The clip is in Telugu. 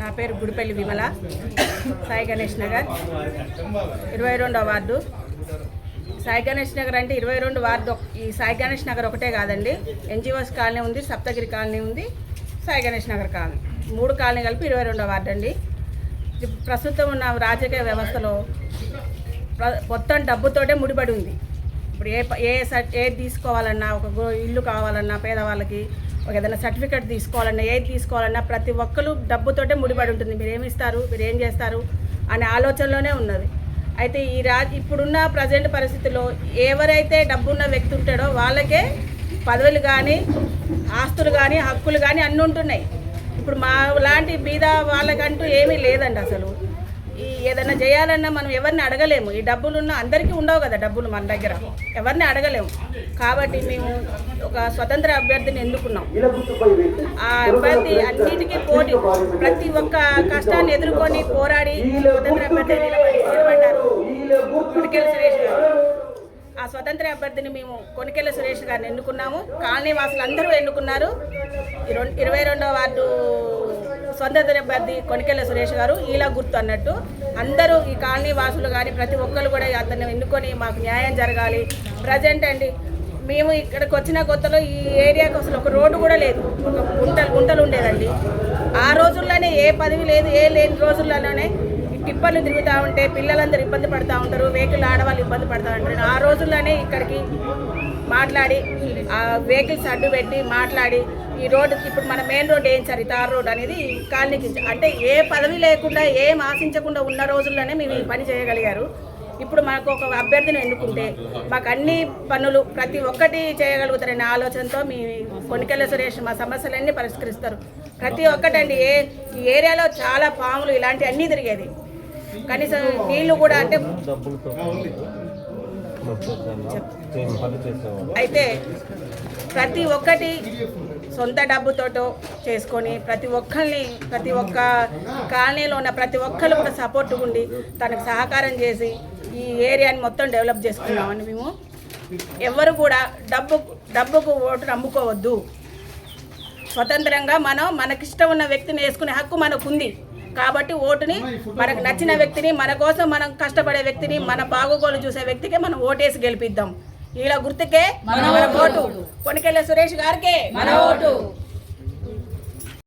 నా పేరు గుడిపల్లి విమల, సాయి గణేష్ నగర్ 22వ వార్డు. సాయి గణేష్ నగర్ అంటే 22 వార్డు. ఈ సాయి గణేష్ నగర్ ఒకటే కాదండి, ఎన్జిఓస్ కాలనీ ఉంది, సప్తగిరి కాలనీ ఉంది, సాయి గణేష్ నగర్ కాలనీ, 3 కాలనీ కలిపి 22వ వార్డు అండి. ప్రస్తుతం ఉన్న రాజకీయ వ్యవస్థలో మొత్తం డబ్బుతోటే ముడిపడి ఉంది. ఇప్పుడు ఏది తీసుకోవాలన్నా, ఒక ఇల్లు కావాలన్నా, పేదవాళ్ళకి ఒక ఏదైనా సర్టిఫికేట్ తీసుకోవాలన్నా, ఏది తీసుకోవాలన్నా ప్రతి ఒక్కరు డబ్బుతోటే ముడిపడి ఉంటుంది. మీరు ఏమి ఇస్తారు, మీరు ఏం చేస్తారు అనే ఆలోచనలోనే ఉన్నది. అయితే ఇప్పుడున్న ప్రజెంట్ పరిస్థితుల్లో ఎవరైతే డబ్బున్న వ్యక్తి ఉంటాడో వాళ్ళకే పదవులు కానీ, ఆస్తులు కానీ, హక్కులు కానీ అన్నీ ఉంటున్నాయి. ఇప్పుడు మా లాంటి బీద వాళ్ళకంటూ ఏమీ లేదండి. అసలు ఏదైనా చేయాలన్నా మనం ఎవరిని అడగలేము. ఈ డబ్బులున్న అందరికీ ఉండవు కదా డబ్బులు, మన దగ్గర ఎవరిని అడగలేము. కాబట్టి మేము ఒక స్వతంత్ర అభ్యర్థిని ఎన్నుకున్నాం. ఆ అభ్యర్థి అన్నిటికీ పోటీ, ప్రతి ఒక్క కష్టాన్ని ఎదుర్కొని పోరాడి స్వతంత్ర అభ్యర్థి నిలబడ్డారు కొనికెళ్ళ సురేష్ గారు. ఆ స్వతంత్ర అభ్యర్థిని మేము కొనికెళ్ళ సురేష్ గారిని ఎన్నుకున్నాము. కాలనీ వాసులు అందరూ ఎన్నుకున్నారు. 22వ వార్డు స్వతంత్ర అభ్యర్థి కొనికెళ్ళ సురేష్ గారు ఇలా గుర్తు అన్నట్టు అందరూ ఈ కాలనీ వాసులు కానీ ప్రతి ఒక్కరు కూడా అతన్ని ఎన్నుకొని మాకు న్యాయం జరగాలి. ప్రజెంట్ అండి, మేము ఇక్కడికి వచ్చిన కొత్తలో ఈ ఏరియాకి అసలు ఒక రోడ్డు కూడా లేదు, ఒక గుంటలు ఉండేదండి. ఆ రోజుల్లోనే ఏ పదవి లేదు, ఏ లేని రోజుల్లోనే టిప్పర్లు తిరుగుతూ ఉంటే పిల్లలందరూ ఇబ్బంది పడుతూ ఉంటారు, వెహికల్ ఆడవాళ్ళు ఇబ్బంది పడుతూ ఉంటారు. ఆ రోజుల్లోనే ఇక్కడికి మాట్లాడి ఆ వెహికల్స్ అడ్డు పెట్టి మాట్లాడి ఈ రోడ్డుకి ఇప్పుడు మన మెయిన్ రోడ్ వేయించారు, ఈ తార్ రోడ్ అనేది కాలనీకి. అంటే ఏ పదవి లేకుండా, ఏం ఆశించకుండా ఉన్న రోజుల్లోనే మేము ఈ పని చేయగలిగారు. ఇప్పుడు మాకు ఒక అభ్యర్థిని ఎన్నుకుంటే మాకు అన్ని పనులు ప్రతి ఒక్కటి చేయగలుగుతారనే ఆలోచనతో మీ కొనికెళ్ళ సురేష్ మా సమస్యలన్నీ పరిష్కరిస్తారు. ప్రతి ఒక్కటండి. ఈ ఏరియాలో చాలా పాములు ఇలాంటివి అన్నీ తిరిగేది. కనీసం నీళ్లు కూడా అంటే అయితే ప్రతి ఒక్కటి సొంత డబ్బుతోటో చేసుకొని ప్రతి ఒక్క కాలనీలో ఉన్న ప్రతి ఒక్కరు కూడా సపోర్ట్ ఉండి తనకు సహకారం చేసి ఈ ఏరియాని మొత్తం డెవలప్ చేసుకున్నామని మేము. ఎవరు కూడా డబ్బుకు ఓటు నమ్ముకోవద్దు. స్వతంత్రంగా మనకిష్టం ఉన్న వ్యక్తిని వేసుకునే హక్కు మనకుంది. కాబట్టి ఓటుని మనకు నచ్చిన వ్యక్తిని, మన కోసం మనం కష్టపడే వ్యక్తిని, మన బాగోగోలు చూసే వ్యక్తికే మనం ఓటేసి గెలిపిద్దాం. ఇలా గుర్తుకే మన ఓటు. కొనికెళ్ళ సురేష్ గారికే మన ఓటు.